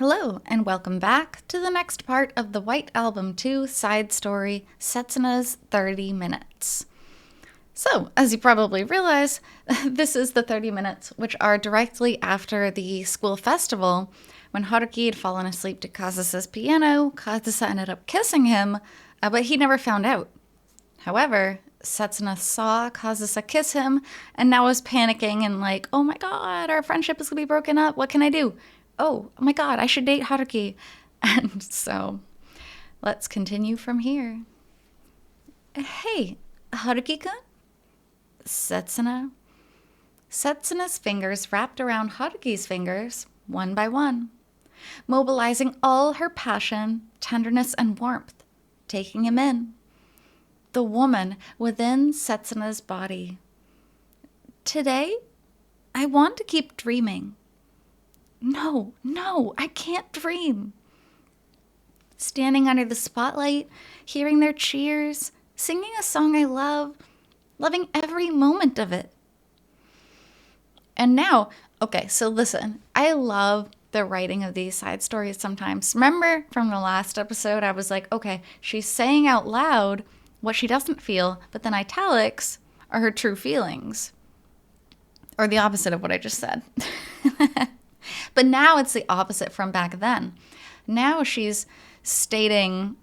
Hello, and welcome back to the next part of the White Album 2 side story, Setsuna's 30 Minutes. So, as you probably realize, this is the 30 minutes which are directly after the school festival. When Haruki had fallen asleep to Kazusa's piano, Kazusa ended up kissing him, but he never found out. However, Setsuna saw Kazusa kiss him, and now is panicking and like, oh my god, our friendship is going to be broken up, what can I do? Oh my god, I should date Haruki. And so, let's continue from here. Hey, Haruki-kun? Setsuna. Setsuna's fingers wrapped around Haruki's fingers, one by one, mobilizing all her passion, tenderness, and warmth, taking him in. The woman within Setsuna's body. Today, I want to keep dreaming. No, I can't dream. Standing under the spotlight, hearing their cheers, singing a song I love, loving every moment of it. And now, okay, so listen, I love the writing of these side stories sometimes. Remember from the last episode, I was like, okay, she's saying out loud what she doesn't feel, but then italics are her true feelings. Or the opposite of what I just said. But now it's the opposite from back then. Now she's stating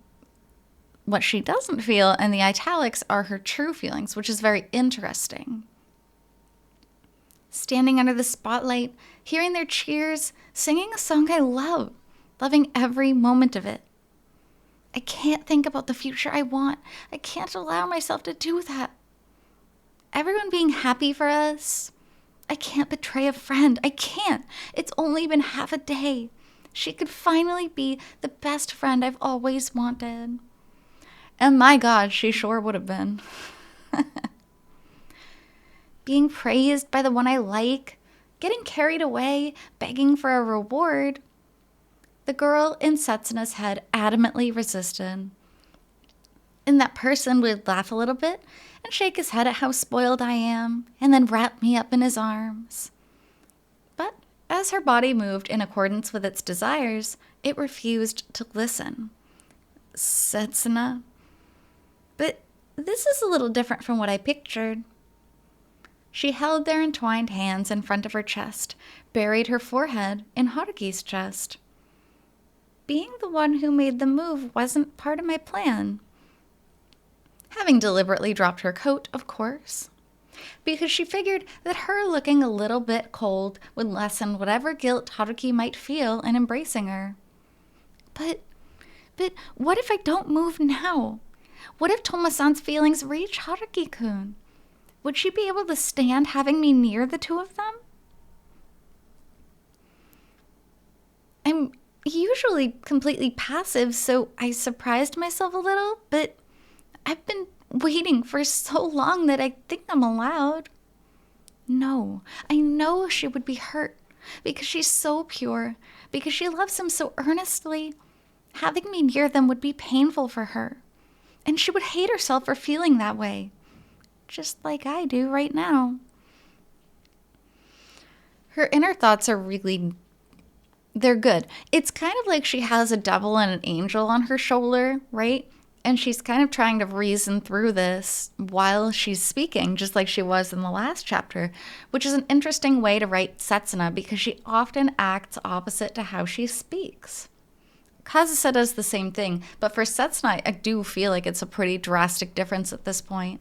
what she doesn't feel, and the italics are her true feelings, which is very interesting. Standing under the spotlight, hearing their cheers, singing a song I love, loving every moment of it. I can't think about the future I want. I can't allow myself to do that. Everyone being happy for us. I can't betray a friend. I can't. It's only been half a day. She could finally be the best friend I've always wanted. And my God, she sure would have been. Being praised by the one I like, getting carried away, begging for a reward. The girl in Setsuna's head adamantly resisted. And that person would laugh a little bit and shake his head at how spoiled I am, and then wrap me up in his arms. But as her body moved in accordance with its desires, it refused to listen. Setsuna. But this is a little different from what I pictured. She held their entwined hands in front of her chest, buried her forehead in Haruki's chest. Being the one who made the move wasn't part of my plan. Having deliberately dropped her coat, of course, because she figured that her looking a little bit cold would lessen whatever guilt Haruki might feel in embracing her. But what if I don't move now? What if Toma-san's feelings reach Haruki-kun? Would she be able to stand having me near the two of them? I'm usually completely passive, so I surprised myself a little, but I've been waiting for so long that I think I'm allowed. No, I know she would be hurt because she's so pure, because she loves him so earnestly. Having me near them would be painful for her, and she would hate herself for feeling that way, just like I do right now. Her inner thoughts are they're good. It's kind of like she has a devil and an angel on her shoulder, right? And she's kind of trying to reason through this while she's speaking, just like she was in the last chapter, which is an interesting way to write Setsuna because she often acts opposite to how she speaks. Kazusa does the same thing, but for Setsuna, I do feel like it's a pretty drastic difference at this point.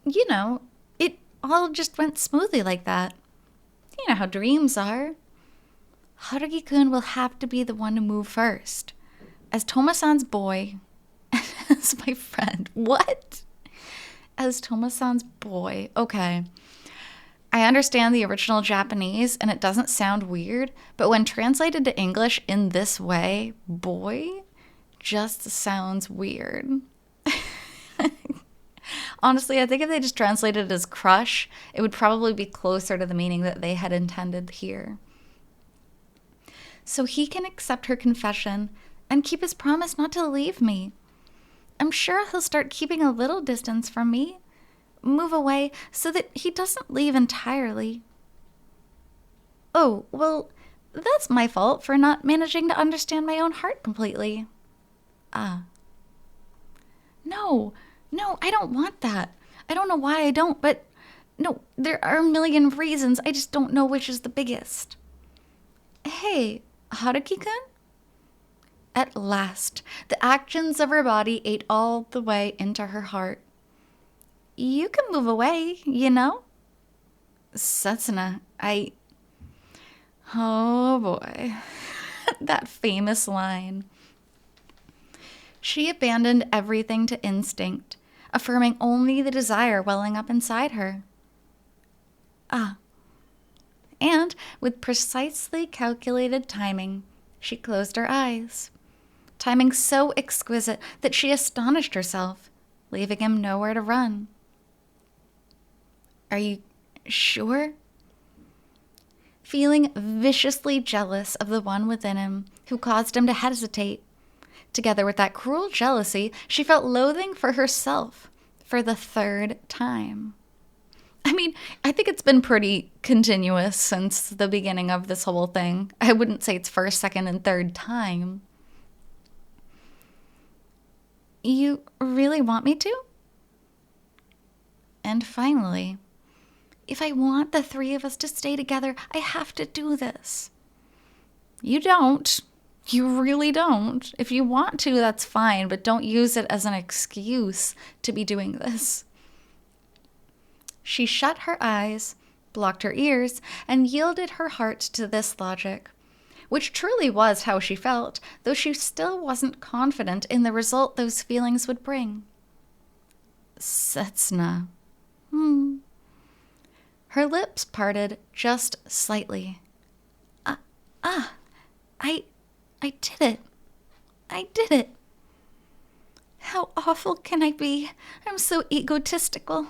You know, it all just went smoothly like that. You know how dreams are. Haruki-kun will have to be the one to move first. As Toma-san's boy, as my friend. What? As Toma-san's boy. Okay. I understand the original Japanese, and it doesn't sound weird, but when translated to English in this way, boy, just sounds weird. Honestly, I think if they just translated it as crush, it would probably be closer to the meaning that they had intended here. So he can accept her confession and keep his promise not to leave me. I'm sure he'll start keeping a little distance from me, move away so that he doesn't leave entirely. Oh, well, That's my fault for not managing to understand my own heart completely. Ah. No, I don't want that. I don't know why I don't, but no, there are a million reasons. I just don't know which is the biggest. Hey, Haruki-kun? At last, the actions of her body ate all the way into her heart. You can move away, you know? Setsuna, Oh boy. That famous line. She abandoned everything to instinct, affirming only the desire welling up inside her. Ah. And with precisely calculated timing, she closed her eyes. Timing so exquisite that she astonished herself, leaving him nowhere to run. Are you sure? Feeling viciously jealous of the one within him who caused him to hesitate. Together with that cruel jealousy, she felt loathing for herself for the third time. I mean, I think it's been pretty continuous since the beginning of this whole thing. I wouldn't say it's first, second, and third time. You really want me to? And finally, if I want the three of us to stay together, I have to do this. You don't. You really don't. If you want to, that's fine, but don't use it as an excuse to be doing this. She shut her eyes, blocked her ears, and yielded her heart to this logic, which truly was how she felt, though she still wasn't confident in the result those feelings would bring. Setsuna. Her lips parted just slightly. I did it. I did it. How awful can I be? I'm so egotistical.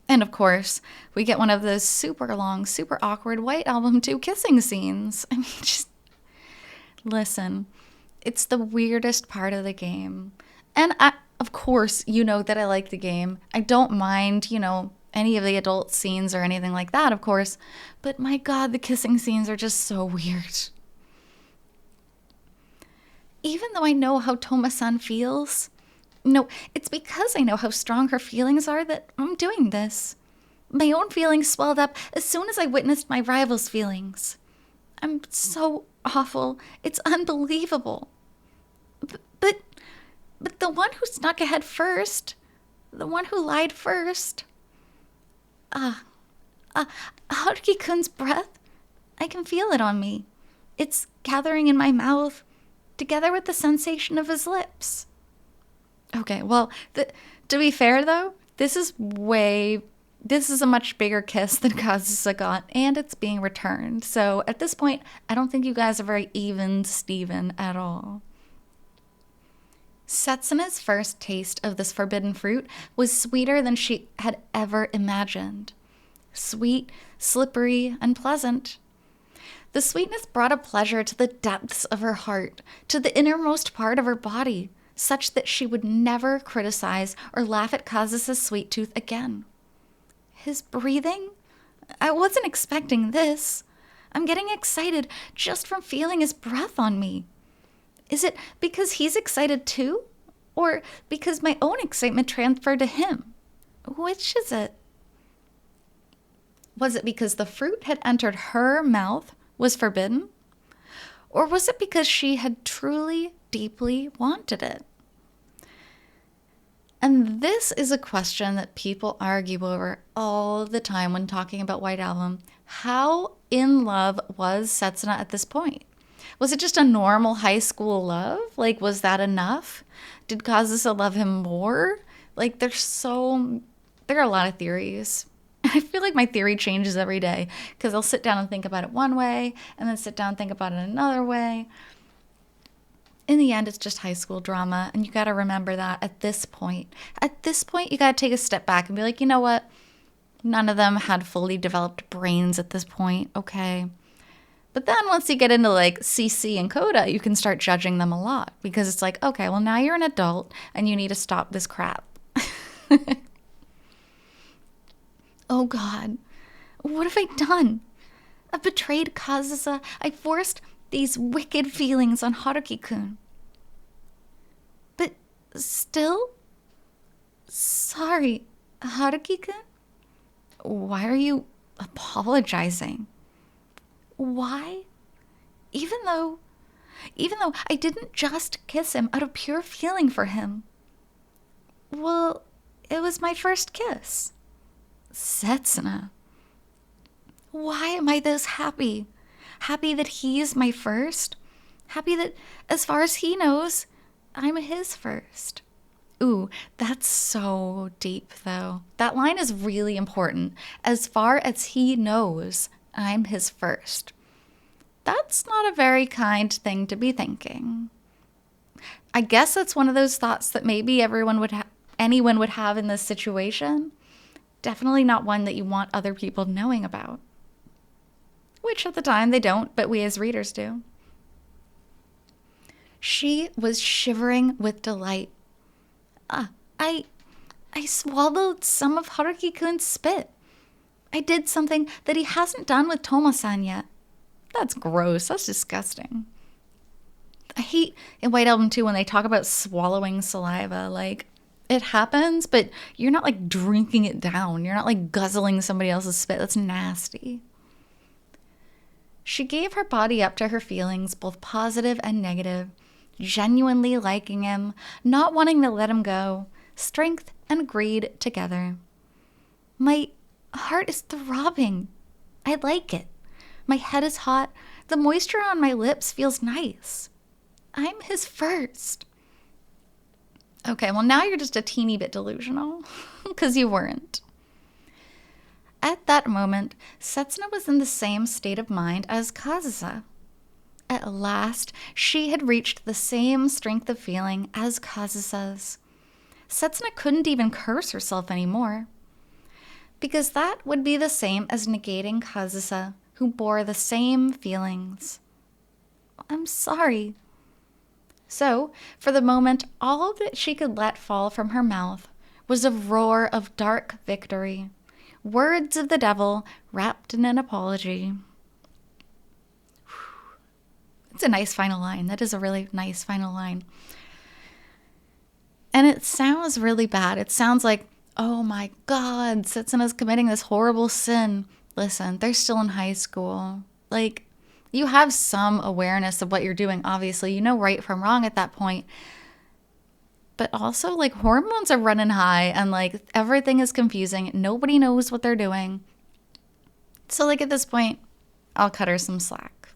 And of course, we get one of those super long, super awkward White Album 2 kissing scenes. I mean, just listen, it's the weirdest part of the game. And of course, you know that I like the game. I don't mind, any of the adult scenes or anything like that, of course. But my God, the kissing scenes are just so weird. Even though I know how Toma-san feels, no, it's because I know how strong her feelings are that I'm doing this. My own feelings swelled up as soon as I witnessed my rival's feelings. I'm so awful. It's unbelievable. But the one who snuck ahead first, the one who lied first. Haruki-kun's breath, I can feel it on me. It's gathering in my mouth, together with the sensation of his lips. Okay, well, to be fair though, this is a much bigger kiss than Kazusa got, and it's being returned. So at this point, I don't think you guys are very even, Steven, at all. Setsuna's first taste of this forbidden fruit was sweeter than she had ever imagined. Sweet, slippery, and pleasant. The sweetness brought a pleasure to the depths of her heart, to the innermost part of her body, such that she would never criticize or laugh at Kazusa's sweet tooth again. His breathing? I wasn't expecting this. I'm getting excited just from feeling his breath on me. Is it because he's excited too? Or because my own excitement transferred to him? Which is it? Was it because the fruit had entered her mouth, was forbidden? Or was it because she had truly, deeply wanted it? And this is a question that people argue over all the time when talking about White Album. How in love was Setsuna at this point? Was it just a normal high school love? Like, was that enough? Did Kazusa love him more? Like, there are a lot of theories. I feel like my theory changes every day because I'll sit down and think about it one way and then sit down and think about it another way. In the end, it's just high school drama, and you got to remember that at this point. At this point, you got to take a step back and be like, you know what? None of them had fully developed brains at this point, okay? But then once you get into like CC and Coda, you can start judging them a lot because it's like, okay, well now you're an adult and you need to stop this crap. Oh God, what have I done? I betrayed Kazusa. I forced these wicked feelings on Haruki-kun. But still? Sorry, Haruki-kun? Why are you apologizing? Why? Even though I didn't just kiss him out of pure feeling for him. Well, it was my first kiss. Setsuna. Why am I this happy? Happy that he's my first? Happy that, as far as he knows, I'm his first. Ooh, that's so deep, though. That line is really important. As far as he knows, I'm his first. That's not a very kind thing to be thinking. I guess that's one of those thoughts that maybe anyone would have in this situation. Definitely not one that you want other people knowing about. Which at the time they don't, but we as readers do. She was shivering with delight. I swallowed some of Haruki-kun's spit. I did something that he hasn't done with Tomo-san yet. That's gross. That's disgusting. I hate in White Album 2 when they talk about swallowing saliva. Like, it happens, but you're not like drinking it down. You're not like guzzling somebody else's spit. That's nasty. She gave her body up to her feelings, both positive and negative, genuinely liking him, not wanting to let him go, strength and greed together. My heart is throbbing. I like it. My head is hot. The moisture on my lips feels nice. I'm his first. Okay, well now you're just a teeny bit delusional, because you weren't. At that moment, Setsuna was in the same state of mind as Kazusa. At last, she had reached the same strength of feeling as Kazusa's. Setsuna couldn't even curse herself anymore, because that would be the same as negating Kazusa, who bore the same feelings. I'm sorry. So, for the moment, all that she could let fall from her mouth was a roar of dark victory. Words of the devil wrapped in an apology. It's a nice final line. That is a really nice final line. And it sounds really bad. It sounds like, oh my God, Setsuna's committing this horrible sin. Listen, they're still in high school. Like, you have some awareness of what you're doing, obviously. You know right from wrong at that point. But also, like, hormones are running high and, like, everything is confusing. Nobody knows what they're doing. So, like, at this point, I'll cut her some slack.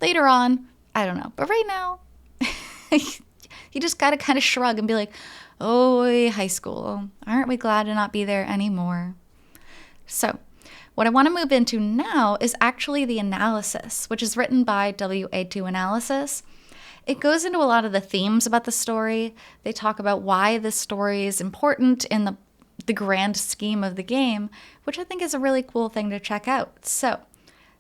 Later on, I don't know. But right now, you just got to kind of shrug and be like, oh, high school. Aren't we glad to not be there anymore? So, what I want to move into now is actually the analysis, which is written by WA2 Analysis. It goes into a lot of the themes about the story. They talk about why this story is important in the grand scheme of the game, which I think is a really cool thing to check out. So,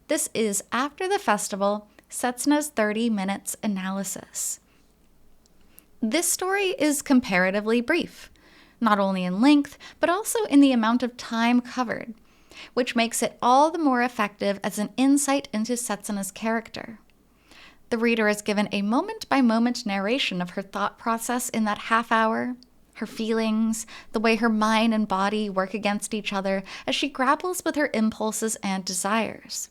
this is After the Festival, Setsuna's 30 Minutes Analysis. This story is comparatively brief, not only in length, but also in the amount of time covered, which makes it all the more effective as an insight into Setsuna's character. The reader is given a moment-by-moment narration of her thought process in that half hour, her feelings, the way her mind and body work against each other as she grapples with her impulses and desires.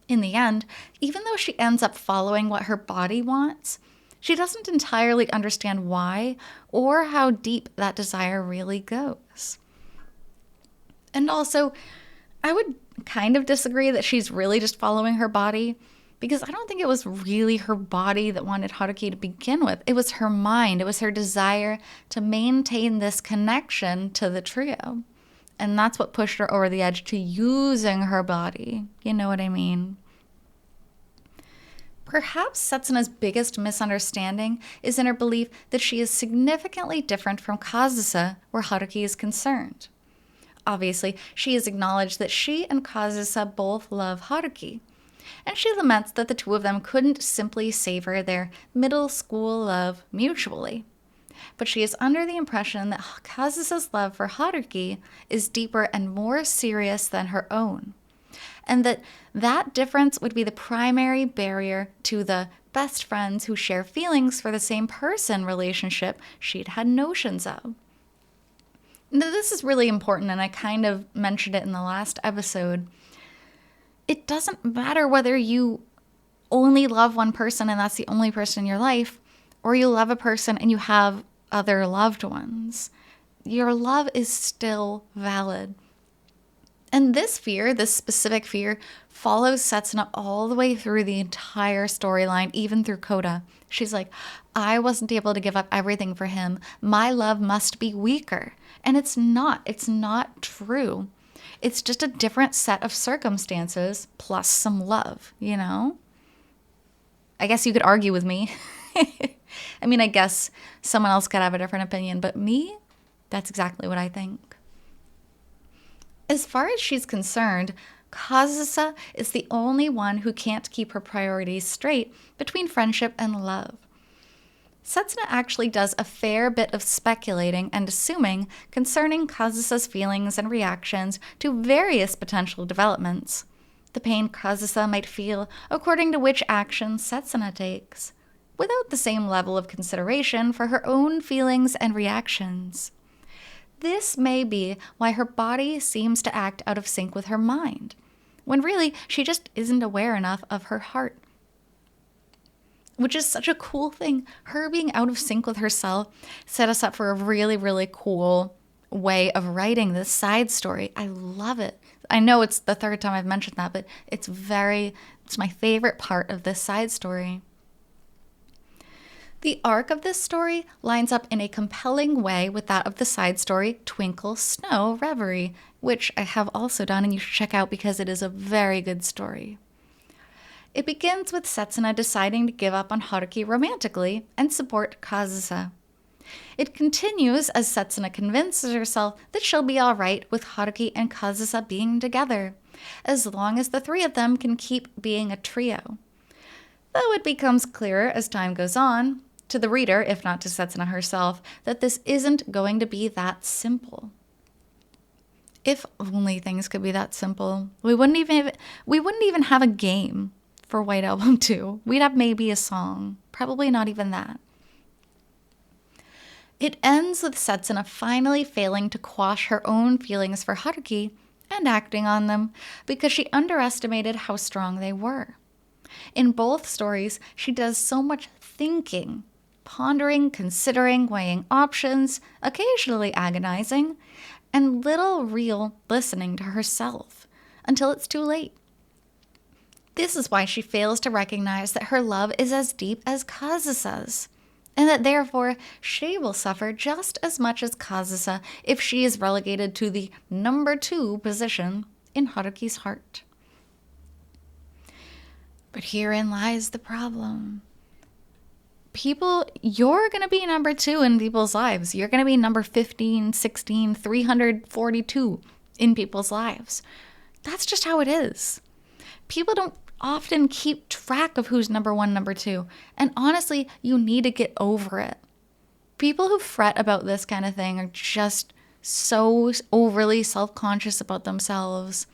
In the end, even though she ends up following what her body wants, she doesn't entirely understand why or how deep that desire really goes. And also, I would kind of disagree that she's really just following her body, because I don't think it was really her body that wanted Haruki to begin with. It was her mind. It was her desire to maintain this connection to the trio. And that's what pushed her over the edge to using her body. You know what I mean? Perhaps Setsuna's biggest misunderstanding is in her belief that she is significantly different from Kazusa where Haruki is concerned. Obviously, she has acknowledged that she and Kazusa both love Haruki, and she laments that the two of them couldn't simply savor their middle school love mutually. But she is under the impression that Kazusa's love for Haruki is deeper and more serious than her own. and that difference would be the primary barrier to the best friends who share feelings for the same person relationship she'd had notions of. Now, this is really important, and I kind of mentioned it in the last episode. It doesn't matter whether you only love one person and that's the only person in your life, or you love a person and you have other loved ones. Your love is still valid. And this fear, this specific fear, follows Setsuna all the way through the entire storyline, even through Coda. She's like, I wasn't able to give up everything for him. My love must be weaker. And it's not. It's not true. It's just a different set of circumstances plus some love, you know? I guess you could argue with me. I mean, I guess someone else could have a different opinion, but me, that's exactly what I think. As far as she's concerned, Kazusa is the only one who can't keep her priorities straight between friendship and love. Setsuna actually does a fair bit of speculating and assuming concerning Kazusa's feelings and reactions to various potential developments. The pain Kazusa might feel according to which action Setsuna takes, without the same level of consideration for her own feelings and reactions. This may be why her body seems to act out of sync with her mind, when really she just isn't aware enough of her heart. Which is such a cool thing. Her being out of sync with herself set us up for a really, really cool way of writing this side story. I love it. I know it's the third time I've mentioned that, but it's my favorite part of this side story. The arc of this story lines up in a compelling way with that of the side story Twinkle Snow Reverie, which I have also done and you should check out because it is a very good story. It begins with Setsuna deciding to give up on Haruki romantically and support Kazusa. It continues as Setsuna convinces herself that she'll be alright with Haruki and Kazusa being together, as long as the three of them can keep being a trio. Though it becomes clearer as time goes on, to the reader, if not to Setsuna herself, that this isn't going to be that simple. If only things could be that simple. We wouldn't even have a game for White Album 2. We'd have maybe a song. Probably not even that. It ends with Setsuna finally failing to quash her own feelings for Haruki and acting on them because she underestimated how strong they were. In both stories, she does so much thinking, pondering, considering, weighing options, occasionally agonizing, and little real listening to herself until it's too late. This is why she fails to recognize that her love is as deep as Kazusa's, and that therefore she will suffer just as much as Kazusa if she is relegated to the number 2 position in Haruki's heart. But herein lies the problem. You're going to be number 2 in people's lives. You're going to be number 15, 16, 342 in people's lives. That's just how it is. People don't often keep track of who's number 1, number 2. And honestly, you need to get over it. People who fret about this kind of thing are just so overly self-conscious about themselves.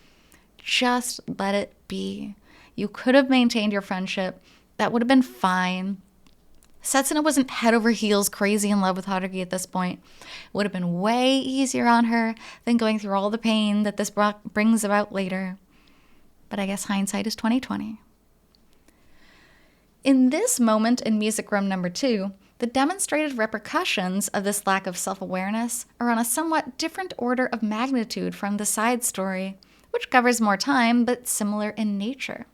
Just let it be. You could have maintained your friendship. That would have been fine. Setsuna wasn't head over heels crazy in love with Haruki at this point. It would have been way easier on her than going through all the pain that this brings about later. But I guess hindsight is 20/20. In this moment in Music Room number 2, the demonstrated repercussions of this lack of self-awareness are on a somewhat different order of magnitude from the side story, which covers more time but similar in nature.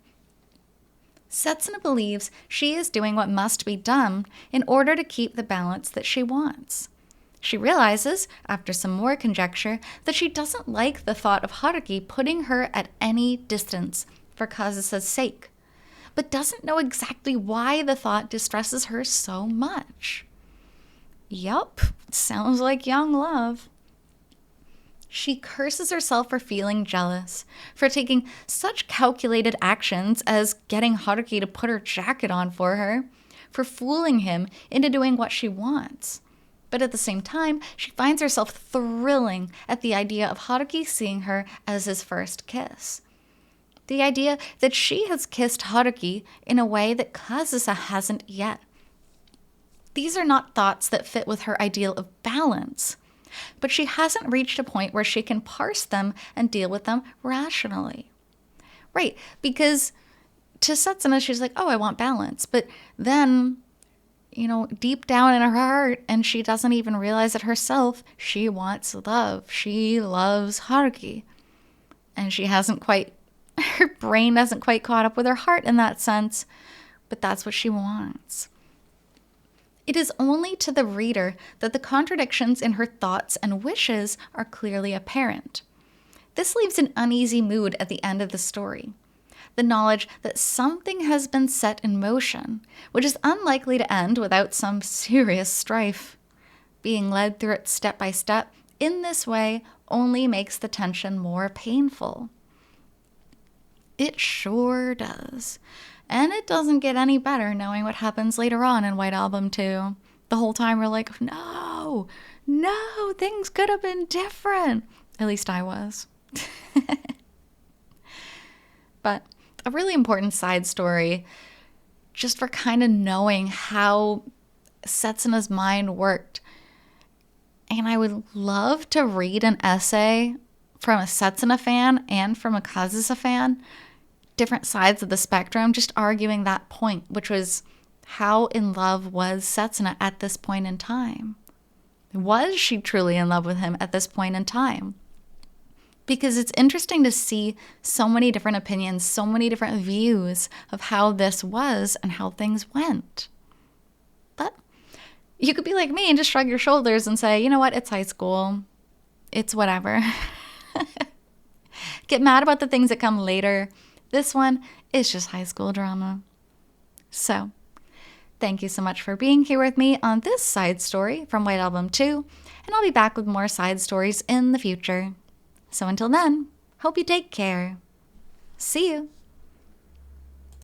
Setsuna believes she is doing what must be done in order to keep the balance that she wants. She realizes, after some more conjecture, that she doesn't like the thought of Haruki putting her at any distance for Kazusa's sake, but doesn't know exactly why the thought distresses her so much. Yup, sounds like young love. She curses herself for feeling jealous, for taking such calculated actions as getting Haruki to put her jacket on for her, for fooling him into doing what she wants. But at the same time, she finds herself thrilling at the idea of Haruki seeing her as his first kiss. The idea that she has kissed Haruki in a way that Kazusa hasn't yet. These are not thoughts that fit with her ideal of balance, but she hasn't reached a point where she can parse them and deal with them rationally. Right, because to Setsuna, she's like, oh, I want balance. But then, deep down in her heart, and she doesn't even realize it herself, she wants love. She loves Haruki. And her brain hasn't quite caught up with her heart in that sense, but that's what she wants. It is only to the reader that the contradictions in her thoughts and wishes are clearly apparent. This leaves an uneasy mood at the end of the story. The knowledge that something has been set in motion, which is unlikely to end without some serious strife. Being led through it step by step in this way only makes the tension more painful. It sure does. And it doesn't get any better knowing what happens later on in White Album 2. The whole time we're like, no, things could have been different. At least I was. But a really important side story, just for kind of knowing how Setsuna's mind worked. And I would love to read an essay from a Setsuna fan and from a Kazusa fan, different sides of the spectrum, just arguing that point, which was how in love was Setsuna at this point in time? Was she truly in love with him at this point in time? Because it's interesting to see so many different opinions, so many different views of how this was and how things went. But you could be like me and just shrug your shoulders and say, you know what, it's high school. It's whatever. Get mad about the things that come later. This one is just high school drama. So, thank you so much for being here with me on this side story from White Album 2, and I'll be back with more side stories in the future. So until then, hope you take care. See you.